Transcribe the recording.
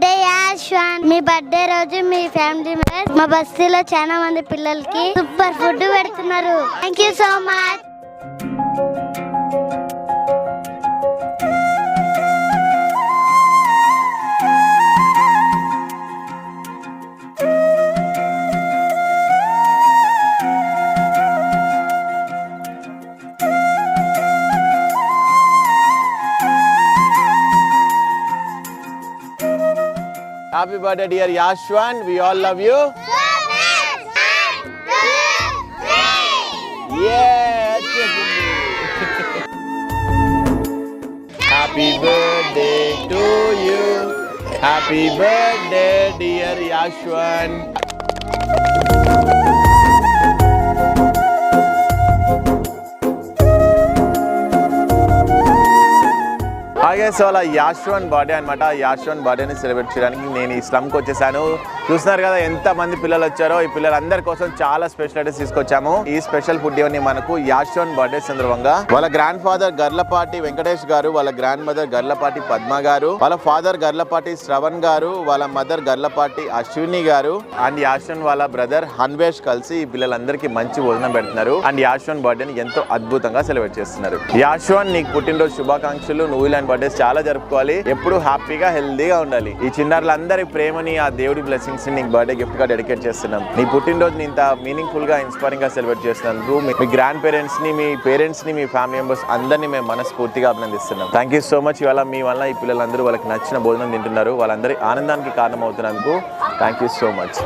Birthday యాశ్వాన్. మీ birthday రోజు మీ family members మా బస్తీలో చాలా మంది పిల్లలకి సూపర్ ఫుడ్ పెడుతున్నారు. Thank you so much. Happy birthday, dear Yashwan. We all love you. Yeah. Happy birthday to you. Happy birthday, dear Yashwan. అలాగే so అలా యాశ్వన్ birthday అనమాట. యాశ్వన్ బర్త్డేని సెలబ్రేట్ చేయడానికి నేను ఈ స్లమ్కి వచ్చేసాను. చూస్తున్నారు కదా ఎంత మంది పిల్లలు వచ్చారో. ఈ పిల్లలందరి కోసం చాలా స్పెషల్ ఐటమ్స్ తీసుకొచ్చాము. ఈ స్పెషల్ ఫుడ్ ఇవన్నీ మనకు యాశ్వన్ బర్త్డే సందర్భంగా వాళ్ళ గ్రాండ్ ఫాదర్ గర్లపాటి వెంకటేష్ గారు, వాళ్ళ గ్రాండ్ మదర్ గర్లపాటి పద్మ గారు, వాళ్ళ ఫాదర్ గర్లపాటి శ్రవణ్ గారు, వాళ్ళ మదర్ గర్లపాటి అశ్విని గారు అండ్ యాశ్వన్ వాళ్ళ బ్రదర్ హన్వేష్ కలిసి ఈ పిల్లలందరికీ మంచి భోజనం పెడుతున్నారు. అండ్ యాశ్వన్ బర్త్డేని ఎంతో అద్భుతంగా సెలబ్రేట్ చేస్తున్నారు. యాశ్వన్ నీకు పుట్టినరోజు శుభాకాంక్షలు. నువ్వు ఇలాంటి బర్త్డేస్ చాలా జరుపుకోవాలి. ఎప్పుడు హ్యాపీగా హెల్దీగా ఉండాలి. ఈ చిన్నారులందరి ప్రేమని ఆ దేవుడి బ్లెస్సింగ్స్ ని నీకు బర్త్డే గిఫ్ట్ గా డెడికేట్ చేస్తున్నాం. నీ పుట్టినరోజుని ఇంత మీనింగ్ఫుల్ గా ఇన్స్పైరింగ్ గా సెలబ్రేట్ చేస్తున్నందుకు మీ గ్రాండ్ పేరెంట్స్ ని, మీ పేరెంట్స్ ని, మీ ఫ్యామిలీ మెంబర్స్ అందరినీ మేము మనస్ఫూర్తిగా అభినందిస్తున్నాం. Thank you so much. ఇవాళ మీ వల్ల ఈ పిల్లలందరూ వాళ్ళకి నచ్చిన భోజనం తింటున్నారు. వాళ్ళందరి ఆనందానికి కారణం అవుతున్నందుకు థ్యాంక్ యూ సో మచ్.